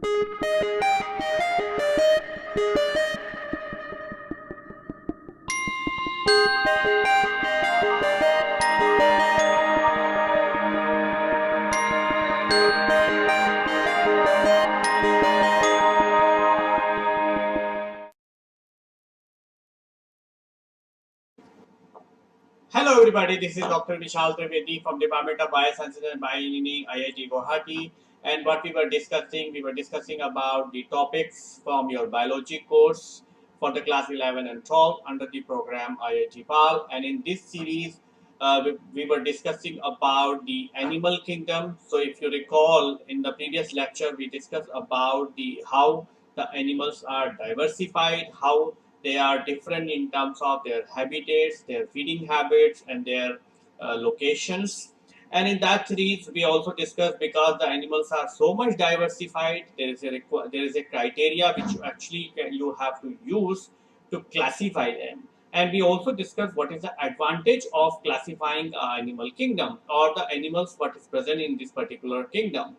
Hello everybody, this is Dr. Vishal Trivedi from Department of Biosciences and Bioengineering, IIT Guwahati. And what we were discussing about the topics from your biology course for the class 11 and 12 under the program IIT PAL. And in this series, we were discussing about the animal kingdom. So if you recall, in the previous lecture, we discussed about how the animals are diversified, how they are different in terms of their habitats, their feeding habits, and their locations. And in that series, we also discussed, because the animals are so much diversified, there is a criteria which you have to use to classify them. And we also discussed what is the advantage of classifying animal kingdom, or the animals what is present in this particular kingdom.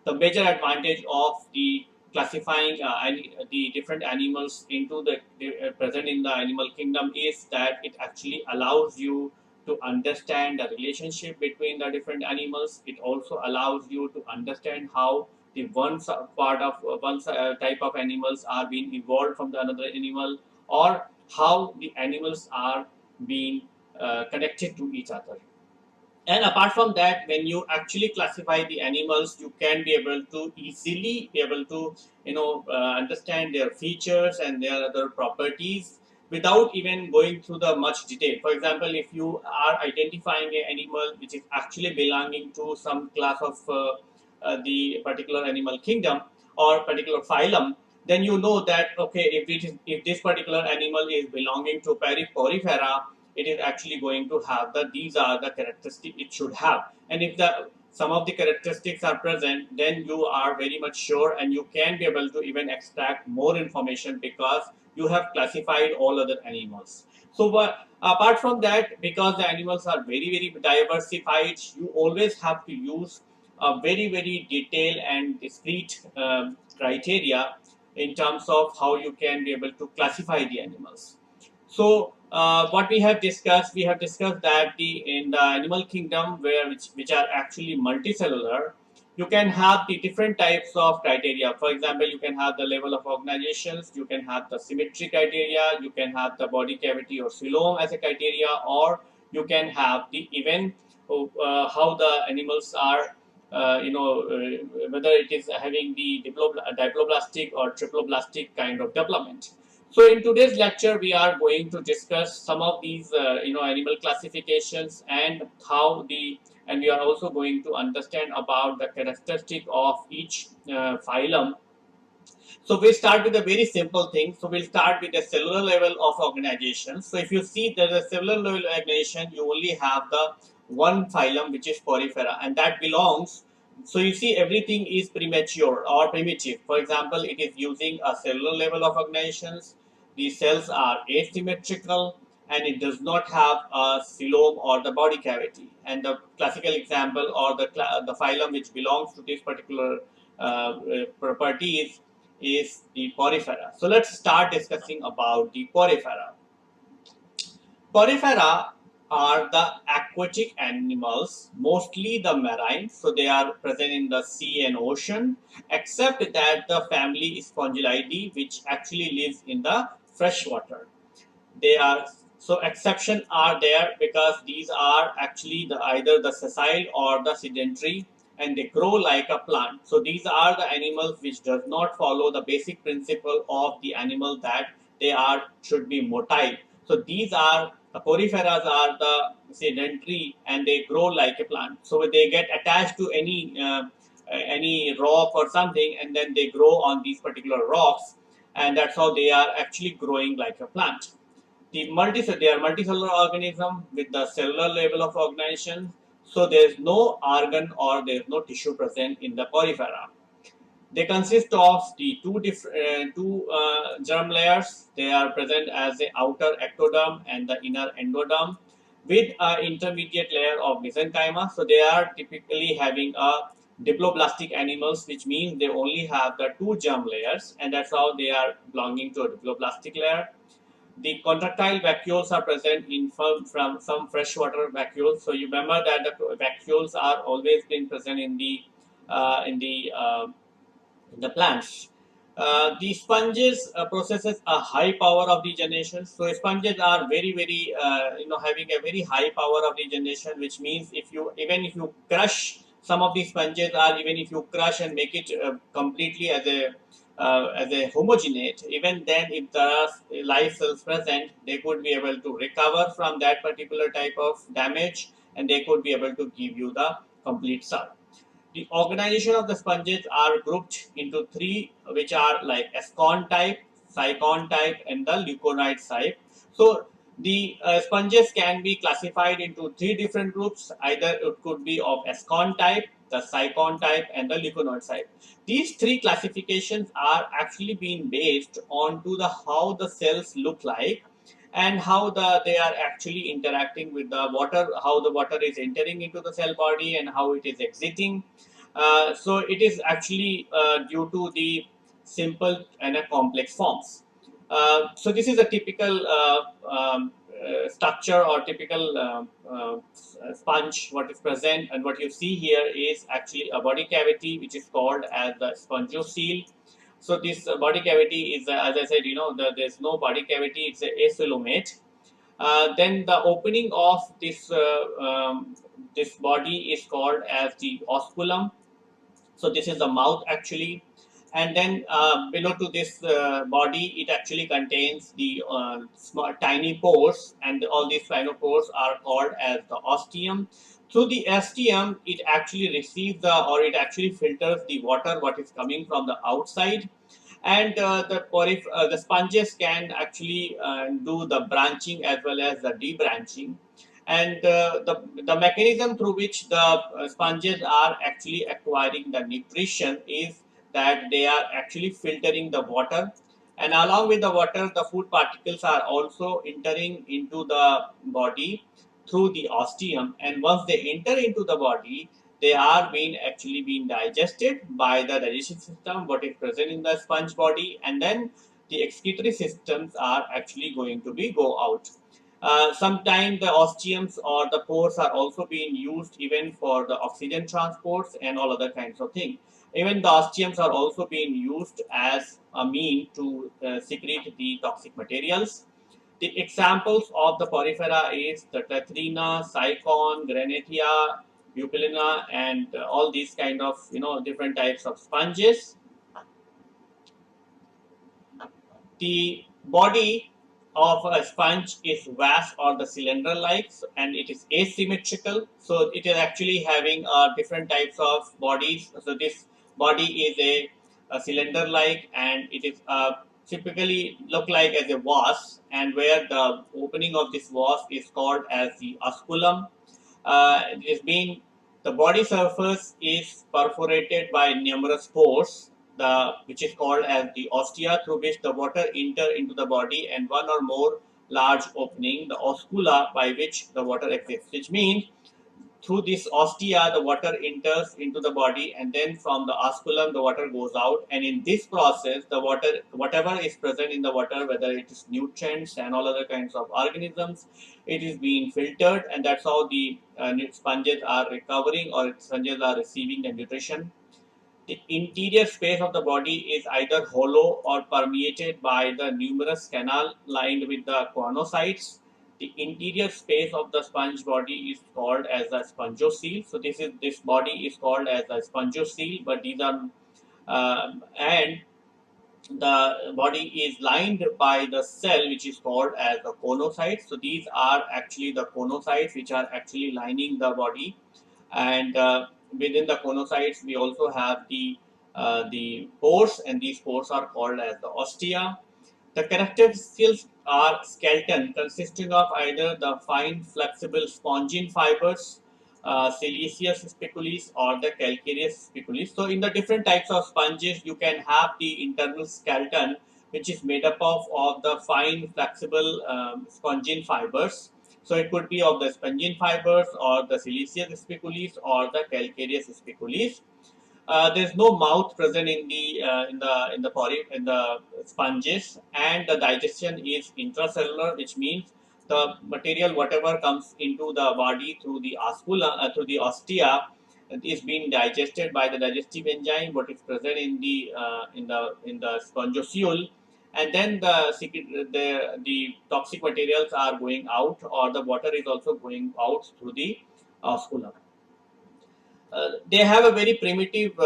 The major advantage of the classifying the different animals into the present in the animal kingdom is that it actually allows you to understand the relationship between the different animals. It also allows you to understand how the one type of animals are being evolved from the another animal, or how the animals are being connected to each other. And apart from that, when you actually classify the animals, you can be able to easily be able to understand their features and their other properties without even going through the much detail. For example, if you are identifying an animal which is actually belonging to some class of the particular animal kingdom or particular phylum, then you know that, okay, if this particular animal is belonging to Porifera, it is actually going to have these are the characteristics it should have. And if some of the characteristics are present, then you are very much sure, and you can be able to even extract more information, because you have classified all other animals. So apart from that, because the animals are very diversified, you always have to use a very detailed and discrete criteria in terms of how you can be able to classify the animals. So what we have discussed that in the animal kingdom, which are actually multicellular, you can have the different types of criteria. For example, you can have the level of organizations, you can have the symmetry criteria, you can have the body cavity or phylum as a criteria, or you can have the even how the animals are, whether it is having the diploblastic or triploblastic kind of development. So in today's lecture, we are going to discuss some of these, animal classifications, and and we are also going to understand about the characteristic of each phylum. So we'll start with a very simple thing. So we'll start with the cellular level of organization. So if you see there's a cellular level organization, you only have the one phylum, which is Porifera, and that belongs. So you see everything is premature or primitive. For example, it is using a cellular level of organizations. The cells are asymmetrical, and it does not have a phylum or the body cavity. And the classical example, or the phylum which belongs to this particular properties, is the Porifera. So let's start discussing about the Porifera. Porifera are the aquatic animals, mostly the marine, so they are present in the sea and ocean, except that the family Spongilidae, which actually lives in the fresh water. They are, so exception are there, because these are actually either the sessile or the sedentary, and they grow like a plant. So these are the animals which does not follow the basic principle of the animal, that they should be motile. So these are the Poriferas are the sedentary, and they grow like a plant. So they get attached to any rock or something, and then they grow on these particular rocks, and that's how they are actually growing like a plant. They are multicellular organism with the cellular level of organization. So there is no organ or there is no tissue present in the Porifera. They consist of the two germ layers. They are present as the outer ectoderm and the inner endoderm, with an intermediate layer of mesenchyma. So they are typically having a diploblastic animals, which means they only have the two germ layers, and that's how they are belonging to a diploblastic layer. The contractile vacuoles are present in from some freshwater vacuoles. So you remember that the vacuoles are always been present in the uh, in the uh, the plants. The sponges processes a high power of regeneration. So sponges are very having a very high power of regeneration, which means if you even if you crush some of these sponges, or even if you crush and make it completely as a homogenate, even then if there are live cells present, they could be able to recover from that particular type of damage, and they could be able to give you the complete cell. The organization of the sponges are grouped into three, which are like ascon type, cycon type, and the leuconoid type. So the sponges can be classified into three different groups. Either it could be of ascon type, the cycon type, and the leuconoid type. These three classifications are actually being based on to the how the cells look like, and how they are actually interacting with the water, how the water is entering into the cell body and how it is exiting. So it is actually due to the simple and a complex forms. So this is a typical structure or typical sponge what is present, and what you see here is actually a body cavity which is called as the spongiocele. So this body cavity is, as I said, there's no body cavity; it's a aphylumate. Then the opening of this body is called as the osculum. So this is the mouth actually, and then below to this body, it actually contains the small tiny pores, and all these tiny pores are called as the ostium. Through the ostium, it actually receives it actually filters the water what is coming from the outside, and the sponges can actually do the branching as well as the debranching. And the mechanism through which the sponges are actually acquiring the nutrition is that they are actually filtering the water, and along with the water the food particles are also entering into the body through the ostium, and once they enter into the body, they are being actually being digested by the digestion system what is present in the sponge body, and then the excretory systems are actually going to be go out. Sometimes the ostiums or the pores are also being used even for the oxygen transports and all other kinds of things. Even the ostiums are also being used as a mean to secrete the toxic materials. The examples of the porifera is the Tethrina, Cycon, Granatia, Eupilina, and all these kind of different types of sponges. The body of a sponge is vast or the cylinder like, and it is asymmetrical. So it is actually having different types of bodies. So this body is a cylinder like, and it is typically look like as a vase, and where the opening of this vase is called as the osculum. It is being the body surface is perforated by numerous pores, which is called as the ostia, through which the water enter into the body, and one or more large opening, the oscula, by which the water exits. Which means through this ostia, the water enters into the body, and then from the osculum, the water goes out. And in this process, the water, whatever is present in the water, whether it is nutrients and all other kinds of organisms, it is being filtered, and that's how the sponges are recovering, or sponges are receiving the nutrition. The interior space of the body is either hollow or permeated by the numerous canal lined with the choanocytes. The interior space of the sponge body is called as a spongiocele. So this body is called as a spongiocele, but these are and the body is lined by the cell which is called as the conocytes. So these are actually the conocytes which are actually lining the body, and within the conocytes we also have the pores, and these pores are called as the ostia. The characteristics are skeleton consisting of either the fine flexible spongin fibers, siliceous spicules, or the calcareous spicules. So in the different types of sponges, you can have the internal skeleton which is made up of the fine flexible spongin fibers. So it could be of the spongin fibers or the siliceous spicules or the calcareous spicules. There's no mouth present in the sponges, and the digestion is intracellular, which means the material whatever comes into the body through the oscula through the ostia is being digested by the digestive enzyme what is present in the spongiosule, and then the toxic materials are going out, or the water is also going out through the osculum. They have a very primitive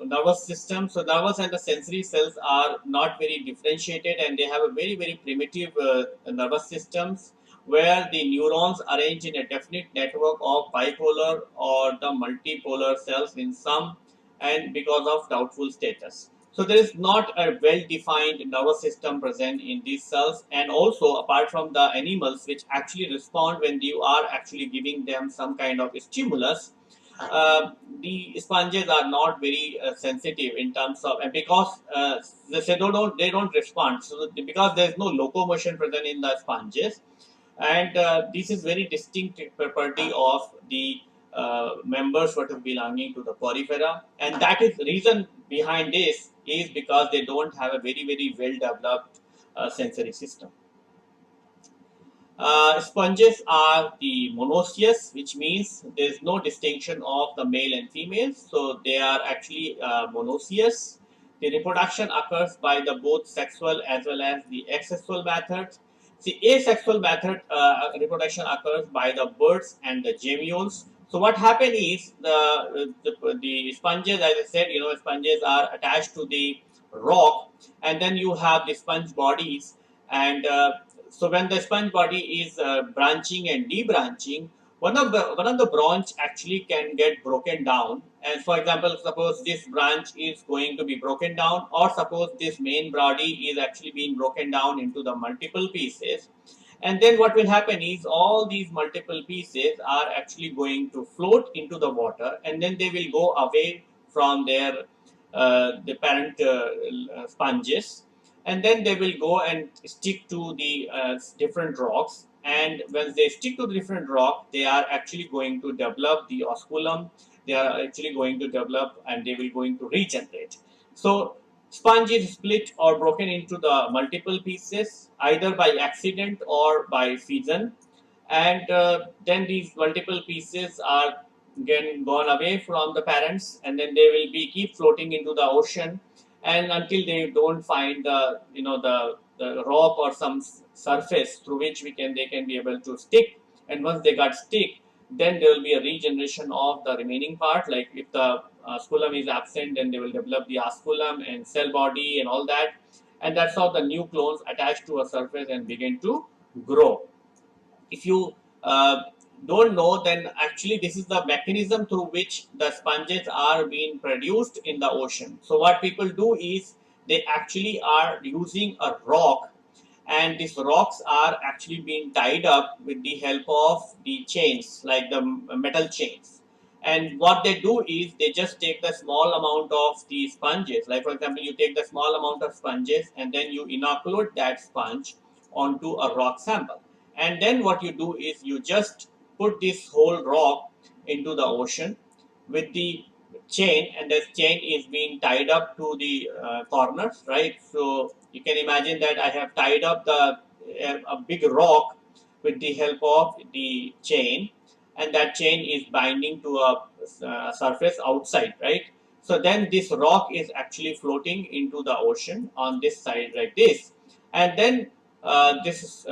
nervous system. So nervous and the sensory cells are not very differentiated, and they have a very primitive nervous systems where the neurons arrange in a definite network of bipolar or the multipolar cells in some, and because of doubtful status. So there is not a well-defined nervous system present in these cells, and also apart from the animals which actually respond when you are actually giving them some kind of stimulus, uh, the sponges are not very sensitive in terms of, and because they don't respond, so because there is no locomotion present in the sponges, and this is very distinct property of the members what is belonging to the porifera, and that is reason behind this is because they don't have a very well developed sensory system. Sponges are the monoecious, which means there is no distinction of the male and female. So they are actually monoecious. The reproduction occurs by the both sexual as well as the asexual methods. The asexual method reproduction occurs by the birds and the gemmules. So what happens is the sponges, as I said, sponges are attached to the rock, and then you have the sponge bodies, and so when the sponge body is branching and debranching, one of the branch actually can get broken down. And for example, suppose this branch is going to be broken down, or suppose this main body is actually being broken down into the multiple pieces. And then what will happen is all these multiple pieces are actually going to float into the water, and then they will go away from their the parent sponges, and then they will go and stick to the different rocks, and when they stick to the different rock, they are actually going to develop the osculum. They are actually going to develop, and they will going to regenerate. So sponge is split or broken into the multiple pieces either by accident or by fission, and then these multiple pieces are again gone away from the parents, and then they will be keep floating into the ocean, and until they don't find the rock or some surface through which they can be able to stick. And once they got stick, then there will be a regeneration of the remaining part. Like if the sculum is absent, then they will develop the osculum and cell body and all that, and that's how the new clones attach to a surface and begin to grow. If you don't know, then actually this is the mechanism through which the sponges are being produced in the ocean. So what people do is they actually are using a rock, and these rocks are actually being tied up with the help of the chains, like the metal chains. And what they do is they just take the small amount of the sponges, like for example you take the small amount of sponges and then you inoculate that sponge onto a rock sample, and then what you do is you just put this whole rock into the ocean with the chain, and this chain is being tied up to the corners, right? So you can imagine that I have tied up a big rock with the help of the chain, and that chain is binding to a surface outside, right? So then this rock is actually floating into the ocean on this side like this, and then this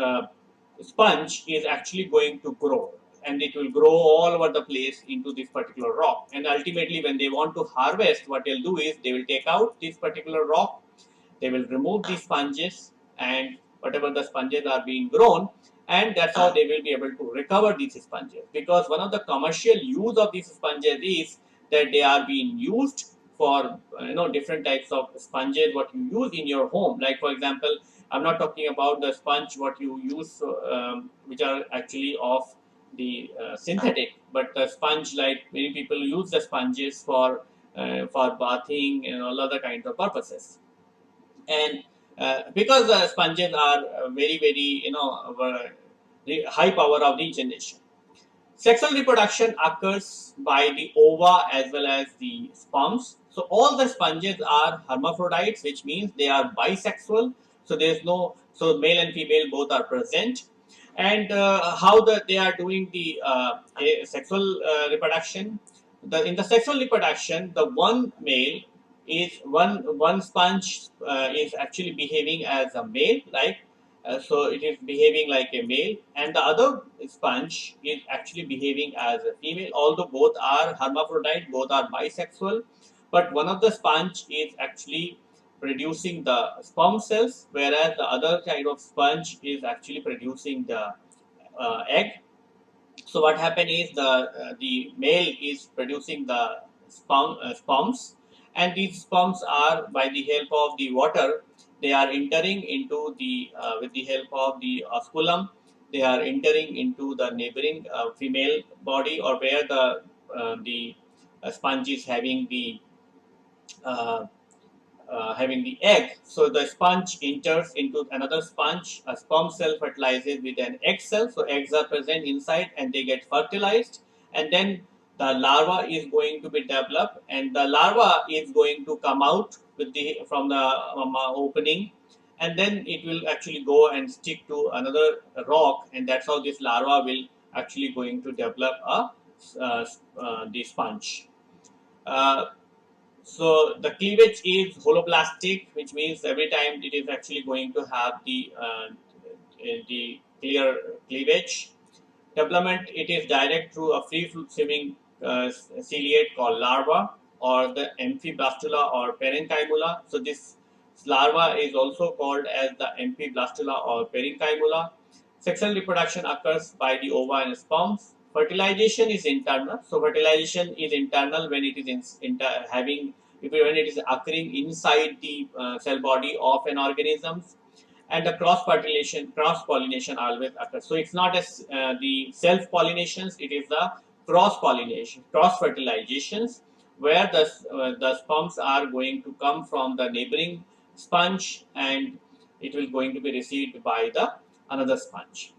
sponge is actually going to grow, and it will grow all over the place into this particular rock. And ultimately when they want to harvest, what they'll do is they will take out this particular rock, they will remove the sponges and whatever the sponges are being grown, and that's how they will be able to recover these sponges. Because one of the commercial use of these sponges is that they are being used for different types of sponges what you use in your home. Like for example, I'm not talking about the sponge what you use which are actually of the synthetic, but the sponge, like many people use the sponges for bathing and all other kinds of purposes. And because the sponges are very high power of regeneration. Sexual reproduction occurs by the ova as well as the sperms. So all the sponges are hermaphrodites, which means they are bisexual. So there is no, so male and female both are present. And how they are doing the sexual reproduction? In the sexual reproduction, the one male is one sponge is actually behaving as a male, right? So it is behaving like a male, and the other sponge is actually behaving as a female. Although both are hermaphrodite, both are bisexual, but one of the sponge is actually producing the sperm cells, whereas the other kind of sponge is actually producing the egg. So what happen is the male is producing the sperms, and these sperms are, by the help of the water, they are entering into the with the help of the osculum, they are entering into the neighboring female body, or where the sponge is uh, having the egg. So the sponge enters into another sponge. A sperm cell fertilizes with an egg cell. So eggs are present inside and they get fertilized. And then the larva is going to be developed, and the larva is going to come out with the from the opening, and then it will actually go and stick to another rock, and that's how this larva will actually going to develop the sponge. Uh, so the cleavage is holoplastic, which means every time it is actually going to have the clear cleavage. Development, it is direct through a free swimming ciliate called larva, or the amphiblastula or parenchyma. So this larva is also called as the amphiblastula or parenchyma. Sexual reproduction occurs by the ova and sperms. Fertilization is internal. So fertilization is internal when it is when it is occurring inside the cell body of an organism, and the cross pollination always occurs. So it's not as the self pollinations, it is the cross pollination, cross fertilizations, where the sperms are going to come from the neighboring sponge, and it will going to be received by the another sponge.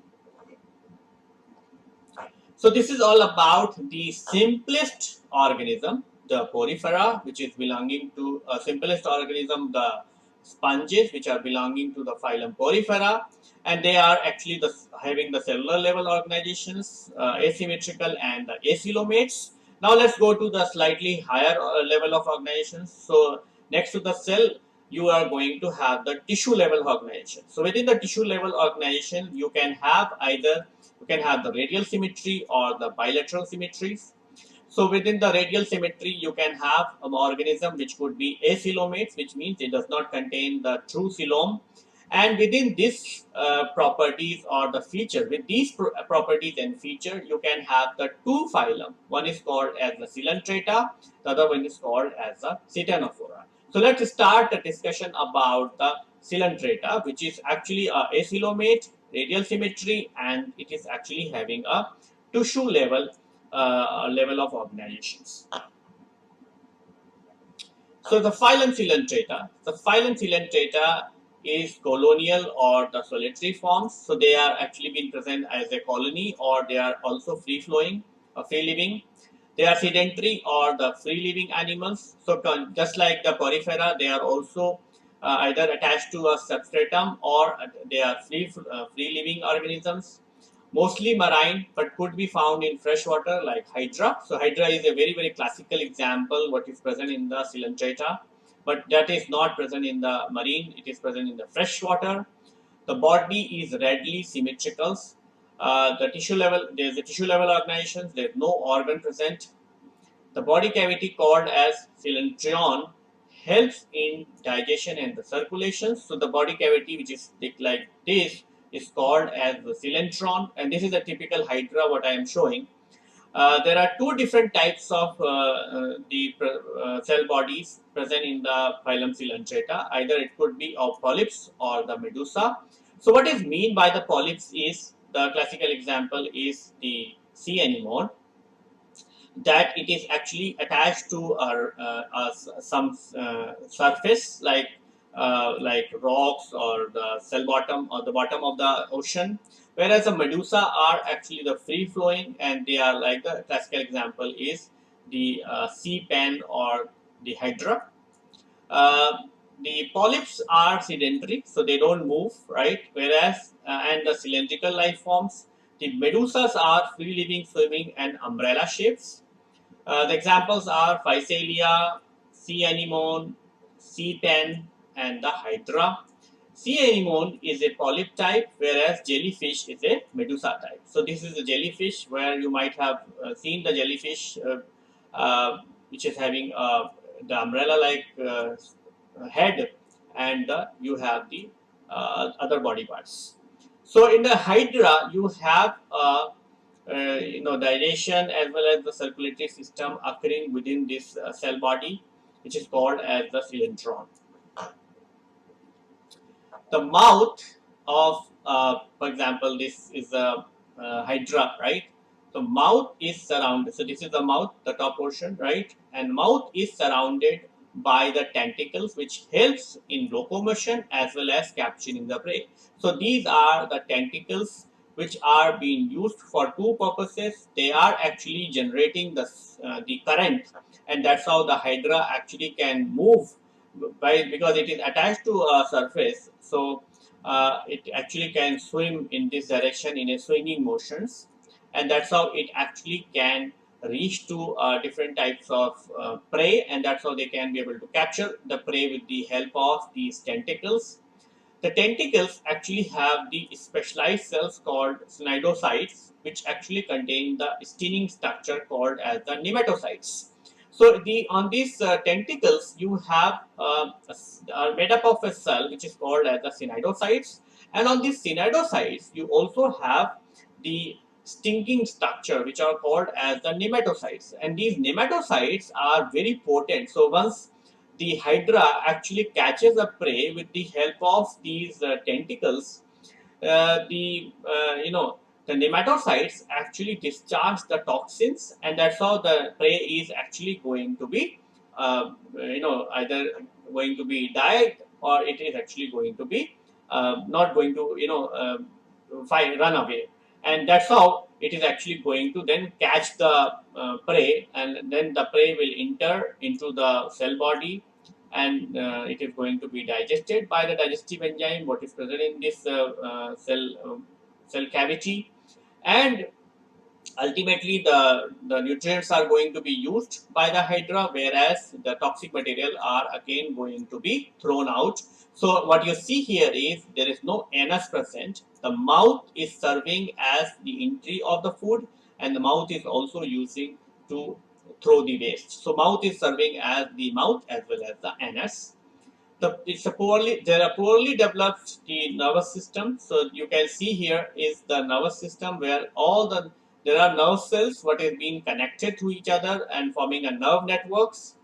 So this is all about the simplest organism, the porifera, which is belonging to simplest organism, the sponges, which are belonging to the phylum Porifera, and they are actually having the cellular level organizations, asymmetrical and the acoelomates. Now let's go to the slightly higher level of organizations. So next to the cell, you are going to have the tissue level organization. So within the tissue level organization, you can have the radial symmetry or the bilateral symmetries. So within the radial symmetry, you can have an organism which could be acoelomates, which means it does not contain the true coelom. And within this properties or the feature, with these properties and feature, you can have the two phylum. One is called as the Cylindrica, the other one is called as the Ctenophora. So let's start the discussion about the Cylindrica, which is actually a acoelomate, radial symmetry, and it is actually having a tissue level of organizations. So the phylum Cylindrica is colonial or the solitary forms. So they are actually being present as a colony, or they are also free flowing, free living. They are sedentary or the free living animals. So just like the porifera, they are also either attached to a substratum, or they are free living organisms. Mostly marine, but could be found in freshwater like Hydra. So Hydra is a very, very classical example what is present in the Cylindrica, but that is not present in the marine, it is present in the freshwater. The body is readily symmetrical. The tissue level, there is a tissue level organization, there is no organ present. The body cavity called as cylindrion helps in digestion and the circulation. So the body cavity, which is thick like this, is called as the cylindron, and this is a typical Hydra what I am showing. There are two different types of the cell bodies present in the phylum Cylindrica. Either it could be of polyps or the medusa. So what is mean by the polyps is, the classical example is the sea anemone, that it is actually attached to some surface like like rocks or the cell bottom or the bottom of the ocean, whereas the medusa are actually the free flowing, and they are like the classical example is the sea pen or the hydra. uh, the polyps are sedentary, so they don't move, right? Whereas, and the cylindrical life forms, the medusas are free living, swimming, and umbrella shapes. The examples are Physalia, sea anemone, sea pen, and the hydra. Sea anemone is a polyp type, whereas jellyfish is a medusa type. So this is a jellyfish where you might have seen the jellyfish, which is having the umbrella-like head, and you have the other body parts. So in the hydra, you have dilation as well as the circulatory system occurring within this cell body, which is called as the cylindron. The mouth of, for example, this is a hydra, right? The mouth is surrounded. So this is the mouth, the top portion, right? And mouth is surrounded by the tentacles, which helps in locomotion as well as capturing the prey. So these are the tentacles which are being used for two purposes. They are actually generating the current, and that's how the hydra actually can move because it is attached to a surface. So it actually can swim in this direction in a swinging motions, and that's how it actually can reach to different types of prey, and that's how they can be able to capture the prey with the help of these tentacles. The tentacles actually have the specialized cells called cnidocytes, which actually contain the stinging structure called as the nematocytes. So on these tentacles, you have are made up of a cell which is called as the cnidocytes, and on these cnidocytes, you also have the stinging structure which are called as the nematocytes, and these nematocytes are very potent. So once the hydra actually catches a prey with the help of these tentacles, the nematocytes actually discharge the toxins, and that's how the prey is actually going to be either going to be died, or it is actually going to be not going to run away, and that's how it is actually going to then catch the prey, and then the prey will enter into the cell body, and it is going to be digested by the digestive enzyme what is present in this cell cavity, and ultimately the nutrients are going to be used by the hydra, whereas the toxic material are again going to be thrown out. So what you see here is there is no anus present. The mouth is serving as the entry of the food, and the mouth is also using to throw the waste. So mouth is serving as the mouth as well as the anus. There are poorly developed the nervous system. So you can see here is the nervous system where there are nerve cells what is being connected to each other and forming a nerve networks.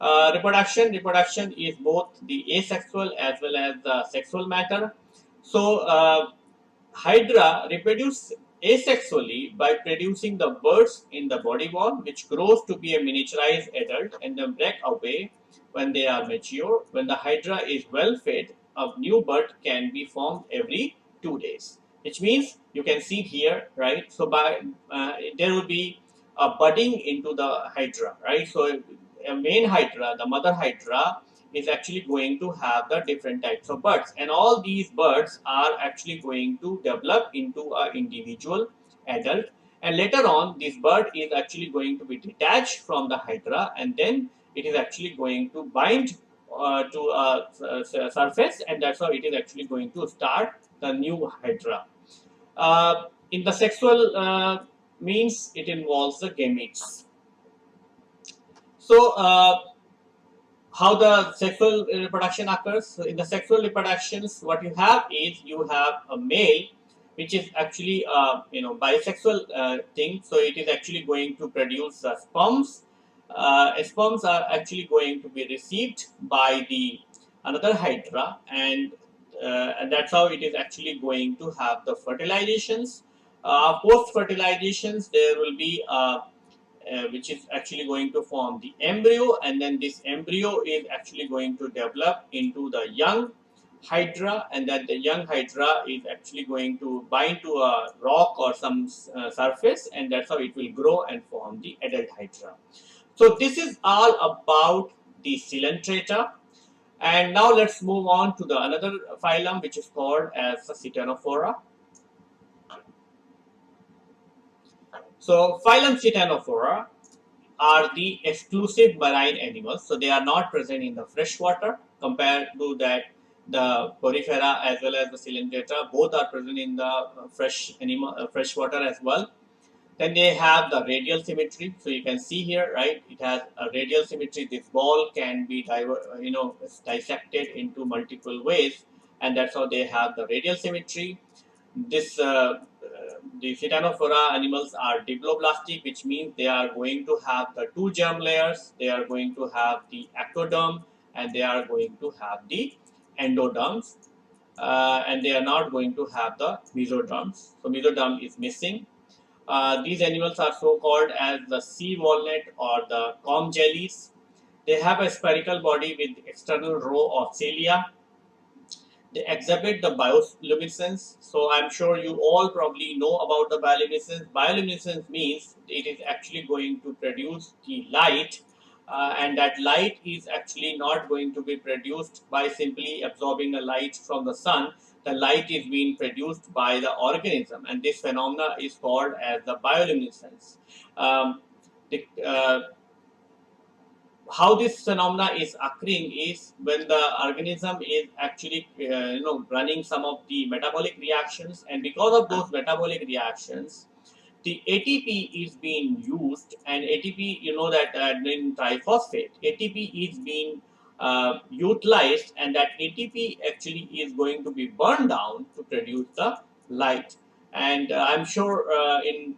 Reproduction is both the asexual as well as the sexual matter. So hydra reproduce asexually by producing the birds in the body wall, which grows to be a miniaturized adult and then break away when they are mature. When the hydra is well fed, a new bud can be formed every 2 days, which means you can see here, right? So there will be a budding into the hydra, right? So a main hydra, the mother hydra, is actually going to have the different types of birds, and all these birds are actually going to develop into an individual adult, and later on this bird is actually going to be detached from the hydra, and then it is actually going to bind to a surface, and that's how it is actually going to start the new hydra. In the sexual means, it involves the gametes. So how the sexual reproduction occurs. So in the sexual reproductions, what you have is you have a male, which is actually bisexual thing. So it is actually going to produce sperms. Sperms are actually going to be received by the another hydra, and that's how it is actually going to have the fertilizations. Post fertilizations, there will be which is actually going to form the embryo, and then this embryo is actually going to develop into the young Hydra, and then the young Hydra is actually going to bind to a rock or some surface, and that's how it will grow and form the adult Hydra. So this is all about the Cylindrica. And now let's move on to the another phylum, which is called as the Ctenophora. So phylum Ctenophora are the exclusive marine animals. So they are not present in the freshwater compared to that the Porifera as well as the Cylindrica. Both are present in the freshwater as well. Then they have the radial symmetry. So you can see here, right? It has a radial symmetry. This ball can be dissected into multiple ways, and that's how they have the radial symmetry. This the Ctenophora animals are diploblastic, which means they are going to have the two germ layers. They are going to have the ectoderm, and they are going to have the endoderms, and they are not going to have the mesoderms. So mesoderm is missing. These animals are so called as the sea walnut or the comb jellies. They have a spherical body with external row of cilia. They exhibit the bioluminescence. So I'm sure you all probably know about the bioluminescence. Bioluminescence means it is actually going to produce the light, and that light is actually not going to be produced by simply absorbing a light from the sun. The light is being produced by the organism, and this phenomena is called as the bioluminescence. Um, how this phenomena is occurring is when the organism is actually running some of the metabolic reactions, and because of those metabolic reactions the ATP is being used, and ATP, you know that in triphosphate ATP is being utilized, and that ATP actually is going to be burned down to produce the light. And I'm sure in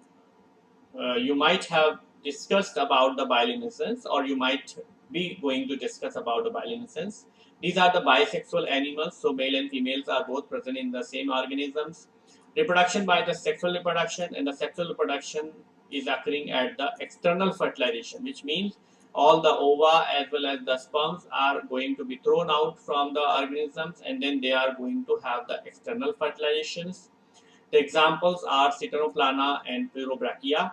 you might have discussed about the bioluminescence, or you might be going to discuss about the bioluminescence. These are the bisexual animals, so male and females are both present in the same organisms. Reproduction by the sexual reproduction, and the sexual reproduction is occurring at the external fertilization, which means all the ova as well as the sperms are going to be thrown out from the organisms, and then they are going to have the external fertilizations. The examples are Ctenoplana and Pyrobrachia.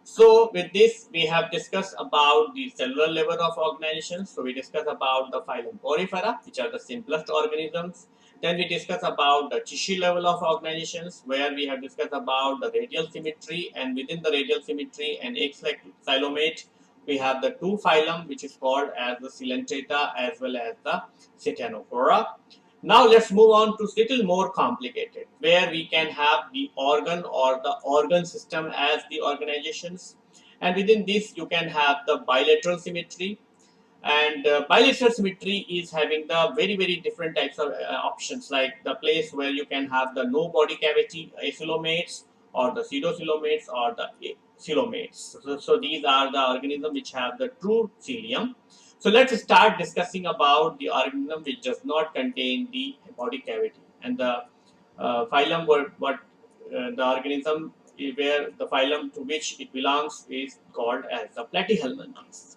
So with this, we have discussed about the cellular level of organizations. So we discussed about the phylum Porifera, which are the simplest organisms. Then we discussed about the tissue level of organizations, where we have discussed about the radial symmetry, and within the radial symmetry and X-like xylomate, we have the two phylum, which is called as the Cylindrica as well as the Ctenophora. Now let's move on to little more complicated, where we can have the organ or the organ system as the organizations, and within this you can have the bilateral symmetry, and bilateral symmetry is having the very different types of options, like the place where you can have the no body cavity acoelomates, or the pseudocoelomates, or the coelomates. So these are the organisms which have the true cilium. So let's start discussing about the organism which does not contain the body cavity, and the phylum what the organism where the phylum to which it belongs is called as the platyhelminthes.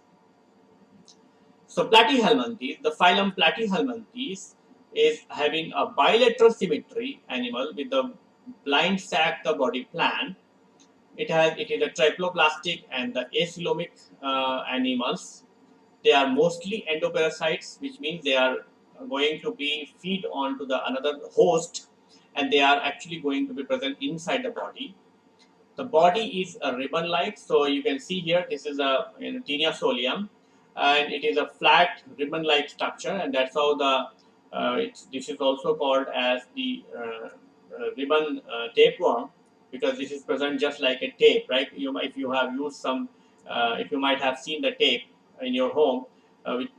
So Platyhelminthes, the phylum Platyhelminthes is having a bilateral symmetry animal with the blind sac the body plan. It is a triploblastic and the acoelomic animals. They are mostly endoparasites, which means they are going to be feed onto the another host, and they are actually going to be present inside the body. The body is a ribbon-like, so you can see here this is a tinea solium, and it is a flat ribbon-like structure, and that's how the this is also called as the ribbon tapeworm, because this is present just like a tape, right? If you have used some, if you might have seen the tape in your home, with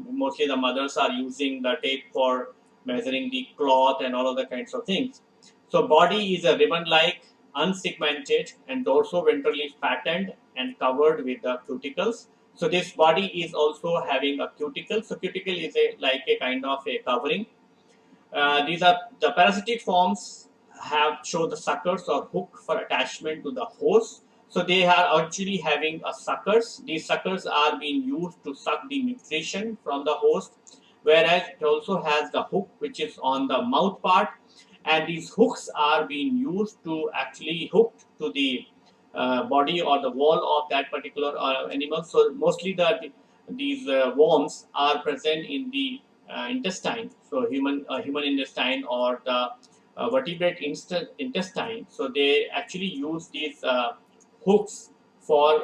mostly the mothers are using the tape for measuring the cloth and all of the kinds of things. So body is a ribbon-like, unsegmented, and dorso-ventrally fattened and covered with the cuticles. So this body is also having a cuticle. So cuticle is like a kind of a covering. These are the parasitic forms have show the suckers or hook for attachment to the host. So they are actually having a suckers. These suckers are being used to suck the nutrition from the host, whereas it also has the hook which is on the mouth part, and these hooks are being used to actually hook to the body or the wall of that particular animal. So mostly these worms are present in the intestine, so human intestine or the vertebrate intestine. So they actually use these hooks for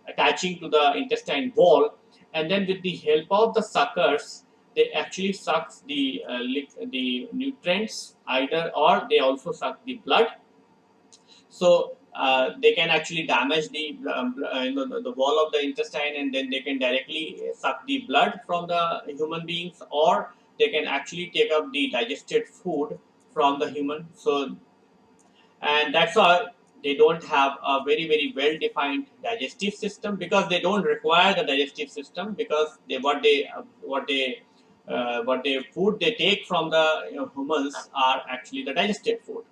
attaching to the intestine wall, and then with the help of the suckers they actually sucks the nutrients either, or they also suck the blood. So they can actually damage the wall of the intestine, and then they can directly suck the blood from the human beings, or they can actually take up the digested food from the human. So and that's why they don't have a very well defined digestive system, because they don't require the digestive system, because what they food they take from the humans are actually the digested food.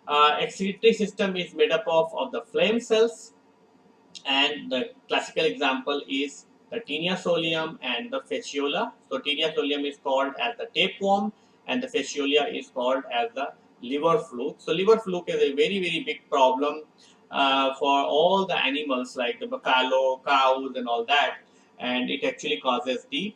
Excretory system is made up of the phloem cells, and the classical example is the tinea solium and the fasciola. So tinea solium is called as the tapeworm, and the fasciola is called as the liver fluke. So liver fluke is a very big problem for all the animals like the buffalo, cows, and all that, and it actually causes the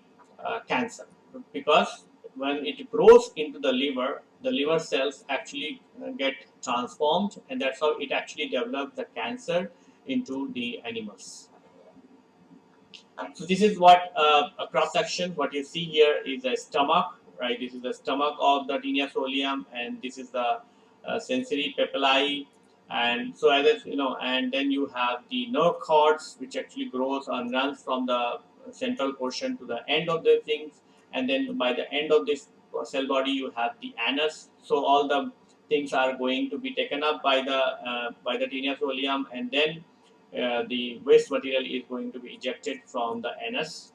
cancer, because when it grows into the liver cells actually get transformed, and that's how it actually develops the cancer into the animals. So this is what a cross section. What you see here is a stomach, right? This is the stomach of the tinea solium, and this is the sensory papillae. And so and then you have the nerve cords, which actually grows and runs from the central portion to the end of the things, and then by the end of this cell body, you have the anus. So all the things are going to be taken up by the tinea solium, and then the waste material is going to be ejected from the anus.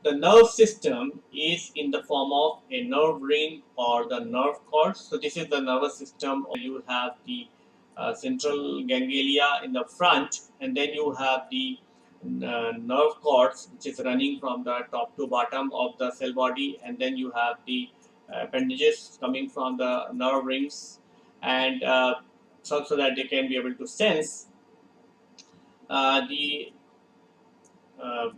The nerve system is in the form of a nerve ring or the nerve cord. So this is the nervous system. You have the central ganglia in the front, and then you have the nerve cords, which is running from the top to bottom of the cell body, and then you have the appendages coming from the nerve rings, and so that they can be able to sense the uh,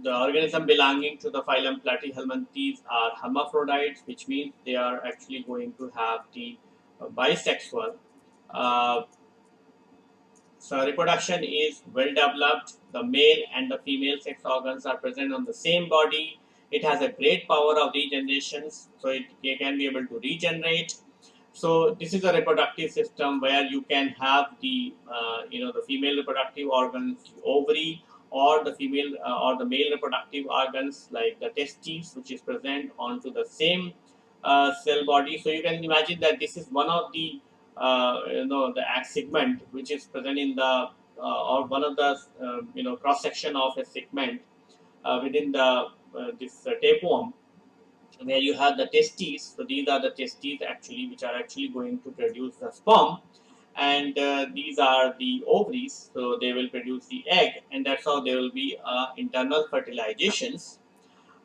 the organism belonging to the phylum Platyhelminthes are hermaphrodites, which means they are actually going to have the bisexual. Uh, so reproduction is well developed. The male and the female sex organs are present on the same body. It has a great power of regeneration, so it can be able to regenerate. So this is a reproductive system where you can have the female reproductive organs, the ovary, or the female or the male reproductive organs like the testes, which is present onto the same cell body. So you can imagine that this is one of the ax segment which is present in the or one of the cross section of a segment within the this tapeworm, where you have the testes. So these are the testes actually, which are actually going to produce the sperm, and these are the ovaries. So they will produce the egg, and that's how there will be internal fertilizations.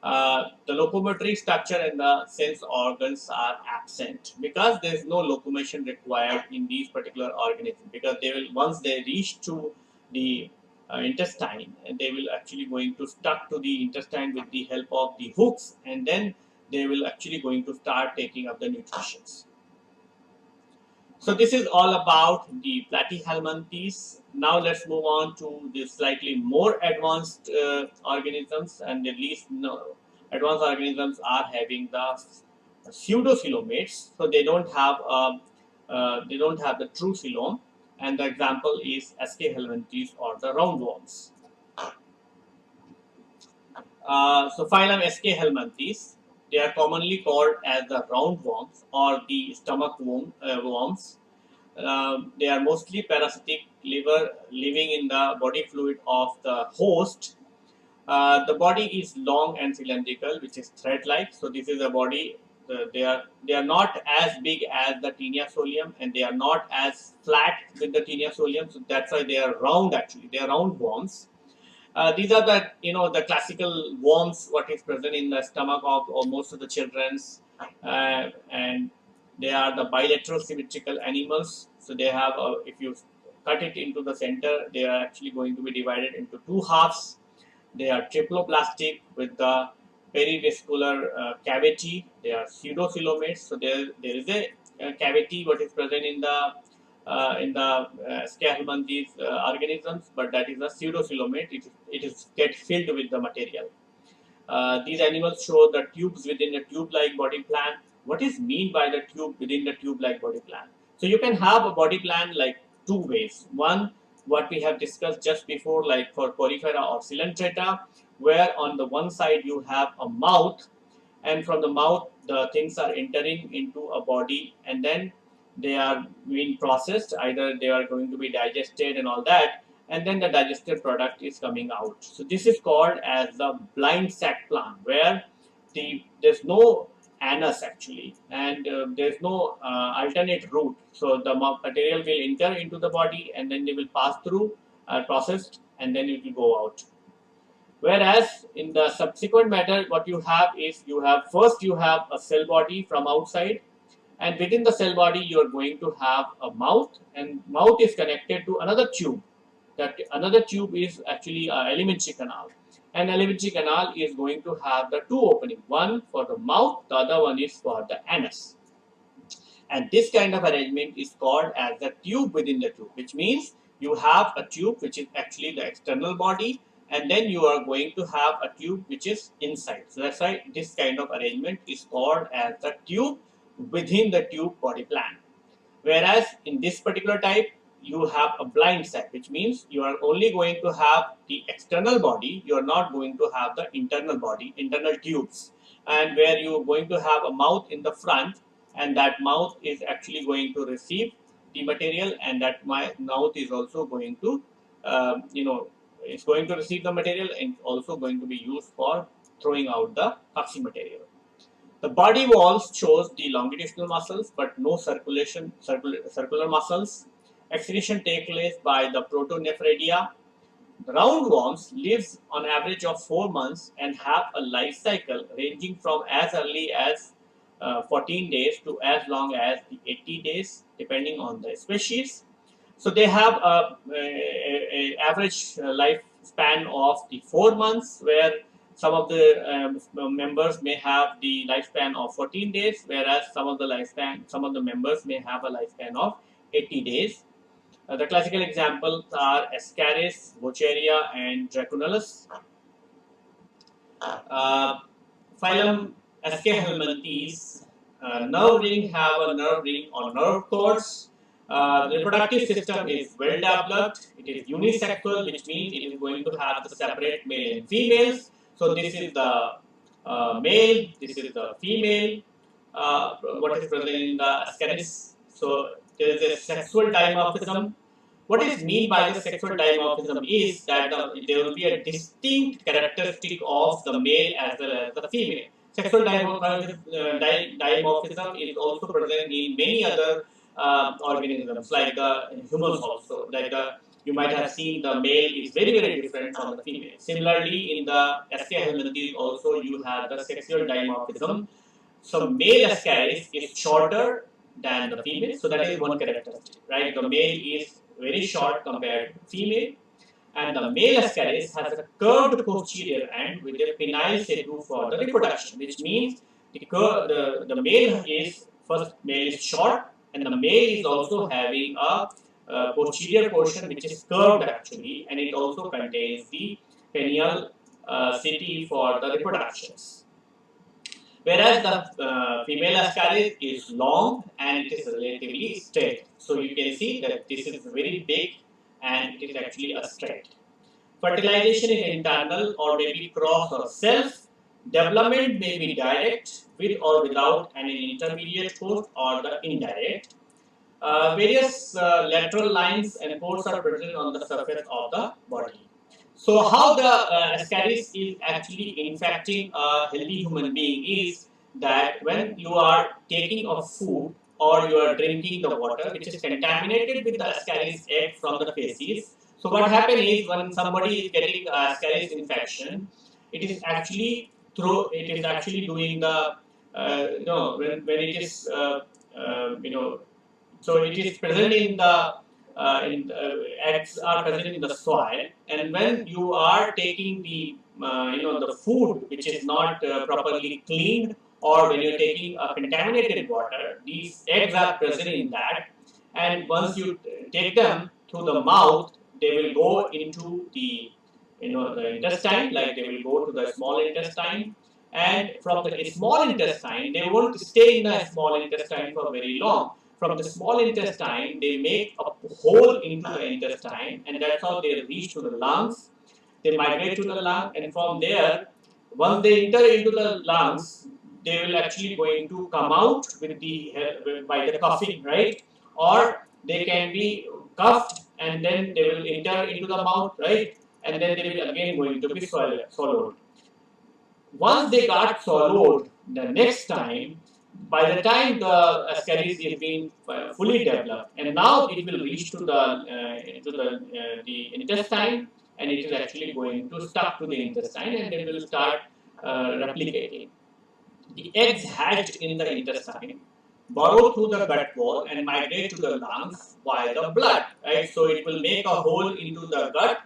The locomotory structure and the sense organs are absent, because there is no locomotion required in these particular organisms, because they will, once they reach to the intestine, and they will actually going to stuck to the intestine with the help of the hooks, and then they will actually going to start taking up the nutritions. So this is all about the platyhelminthes. Now let's move on to the slightly more advanced organisms, and at least advanced organisms are having the pseudocoelomates. So they don't have the true coelom, and the example is SK helminthes or the roundworms. So phylum SK helminthes, they are commonly called as the roundworms or the stomach worms. They are mostly parasitic, living in the body fluid of the host. The body is long and cylindrical, which is thread-like. So this is the body. they are not as big as the tinea solium, and they are not as flat with the tinea solium. So that's why they are round. Actually, they are round worms. These are the the classical worms what is present in the stomach of most of the children's, and they are the bilateral symmetrical animals. So they have if you cut it into the center, they are actually going to be divided into two halves. They are triploblastic with the perivascular cavity. They are pseudocoelomates. So there is a cavity what is present in the scaffold these organisms, but that is a pseudocoelomate. It is get filled with the material. These animals show the tubes within a tube-like body plan. What is mean by the tube within the tube-like body plan? So you can have a body plan like two ways. One, what we have discussed just before, like for Porifera or Cylindrica, where on the one side you have a mouth, and from the mouth the things are entering into a body, and then they are being processed. Either they are going to be digested and all that, and then the digested product is coming out. So this is called as the blind sac plan, where there's no anus actually, and there's no alternate route. So the material will enter into the body, and then they will pass through, processed, and then it will go out. Whereas in the subsequent matter, what you have is you have a cell body from outside, and within the cell body you are going to have a mouth, and mouth is connected to another tube. That another tube is actually a alimentary canal, and alimentary canal is going to have the two openings, one for the mouth, the other one is for the anus. And this kind of arrangement is called as the tube within the tube, which means you have a tube which is actually the external body, and then you are going to have a tube which is inside. So that's why this kind of arrangement is called as the tube within the tube body plan. Whereas in this particular type, you have a blind sac, which means you are only going to have the external body, you are not going to have the internal body, internal tubes, and where you are going to have a mouth in the front, and that mouth is actually going to receive the material, and that mouth is also going to, it's going to receive the material and also going to be used for throwing out the toxic material. The body walls shows the longitudinal muscles, but no circular muscles. Excretion takes place by the protonephridia. The roundworms lives on average of 4 months and have a life cycle ranging from as early as 14 days to as long as 80 days, depending on the species. So they have a average lifespan of the 4 months, where some of the members may have the lifespan of 14 days, whereas some of the members may have a lifespan of 80 days. The classical examples are Ascaris, Bocheria, and Dracunculus. Uh, Phylum Ascahelminthes, nerve ring have a nerve ring or nerve cords. The reproductive system is well developed. It is unisexual, which means it is going to have the separate male and females. So this is the male, this is the female. What is present in the Ascaris? So there is a sexual dimorphism. What is mean by the sexual dimorphism is that there will be a distinct characteristic of the male as well as the female. Sexual dimorphism is also present in many other organisms, like the humans also. You might have seen the male is very different from the female. Similarly, in the Ascaris also you have the sexual dimorphism. So male Ascaris is shorter than the female. So that is one characteristic, right? The male is very short compared to female, and the male Ascaris has a curved posterior end with a penile setu for the reproduction, which means the male is short, and the male is also having a posterior portion which is curved actually, and it also contains the penile seti for the reproductions. Whereas the female Ascaris is long and it is relatively straight. So you can see that this is very big and it is actually a straight. Fertilization is internal or maybe cross or self. Development may be direct with or without any intermediate course, or the indirect. Various lateral lines and pores are present on the surface of the body. So how the Ascaris is actually infecting a healthy human being is that when you are taking a food or you are drinking the water which is contaminated with the Ascaris egg from the feces, so what happens is when somebody is getting Ascaris infection, it is actually doing the when it is you know so it is present in the eggs are present in the soil, and when you are taking the the food which is not properly cleaned, or when you're taking a contaminated water, these eggs are present in that, and once you take them through the mouth, they will go into the the intestine, like they will go to the small intestine, and from the small intestine they won't stay in the small intestine for very long. From the small intestine, they make a hole into the intestine, and that's how they reach to the lungs. They migrate to the lung, and from there, once they enter into the lungs, they will actually going to come out with the by the coughing, right? Or they can be cuffed, and then they will enter into the mouth, right? And then they will again going to be swallowed. Once they got swallowed the next time, by the time the ascaris is being fully developed, and now it will reach to the intestine, and it is actually going to stuck to the intestine, and it will start replicating. The eggs hatched in the intestine burrow through the gut wall and migrate to the lungs via the blood, right? So it will make a hole into the gut,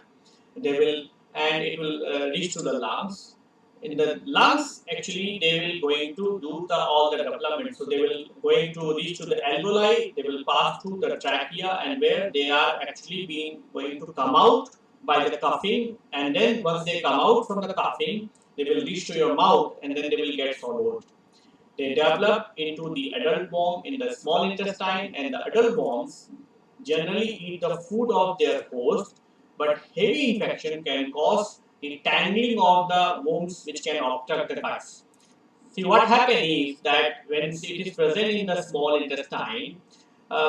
they will, and it will reach to the lungs. In the lungs, actually, they will going to do all the development. So they will going to reach to the alveoli, they will pass through the trachea, and where they are actually being going to come out by the coughing, and then once they come out from the coughing, they will reach to your mouth, and then they will get swallowed. They develop into the adult worm in the small intestine, and the adult worms generally eat the food of their host, but heavy infection can cause the tangling of the wounds which can obstruct the guts. See, what happens is that when it is present in the small intestine,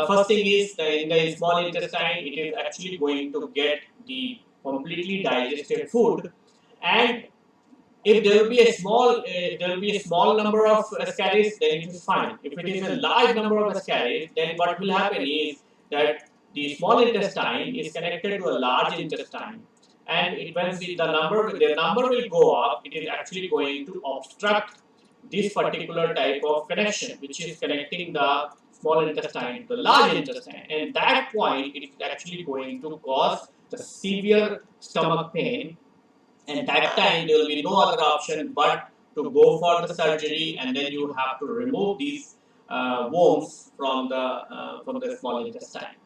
first thing is that in the small intestine, it is actually going to get the completely digested food, and if there will be a small number of ascaris, then it is fine. If it is a large number of ascaris, then what will happen is that the small intestine is connected to a large intestine, and when the number will go up, it is actually going to obstruct this particular type of connection, which is connecting the small intestine to the large intestine. And at that point, it is actually going to cause the severe stomach pain, and that time there will be no other option but to go for the surgery, and then you have to remove these worms from the small intestine.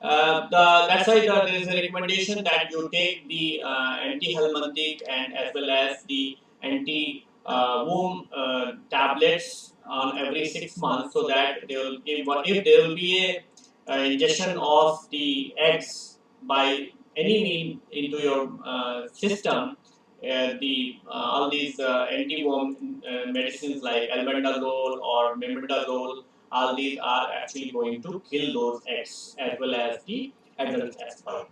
That's why there is a recommendation that you take the anti-helminthic and as well as the anti-worm tablets on every 6 months, so that they will, if there will be a injection of the eggs by any mean into your system, all these anti-worm medicines like albendazole or mebendazole, all these are actually going to kill those eggs as well as the adults as well.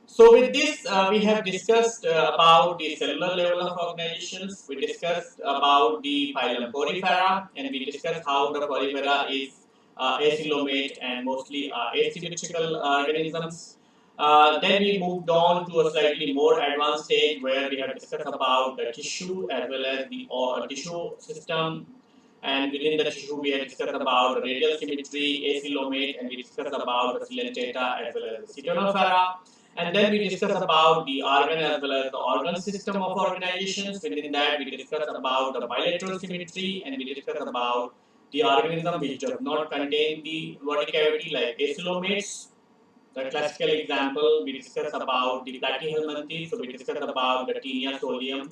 So with this, we have discussed about the cellular level of organizations. We discussed about the phylum Porifera, and we discussed how the Porifera is acylomate and mostly asymmetrical organisms. Then we moved on to a slightly more advanced stage where we have discussed about the tissue as well as the tissue system. And within the tissue, we have discussed about radial symmetry, acylomate, and we discussed about the Cylindrica as well as the Cylindrica. And then we discuss about the organ as well as the organ system of organizations. Within that, we discuss about the bilateral symmetry, and we discuss about the organism which does not contain the verticality like acylomates. The classical example, we discuss about the platyhelminthes. So we discuss about the Taenia solium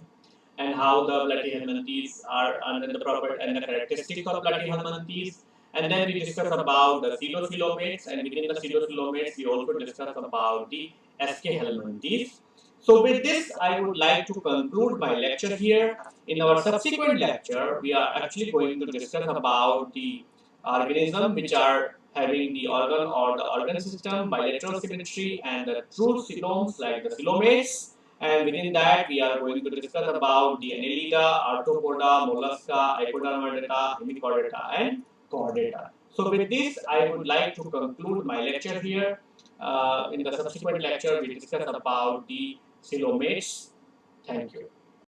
and how the platyhelminthes are under the proper and the characteristics of platyhelminthes. And then we discuss about the pseudophylomates, and within the pseudophylomates, we also discuss about the SK helminthes. So with this, I would like to conclude my lecture here. In our subsequent lecture, we are actually going to discuss about the organisms which are having the organ or the organ system, bilateral symmetry, and the true coeloms like the coelomates. And within that, we are going to discuss about the Annelida, Arthropoda, Mollusca, Ipodermata, Hemichordata, and Chordata. So with this, I would like to conclude my lecture here. In the subsequent lecture, we discuss about the coelomates. Thank you.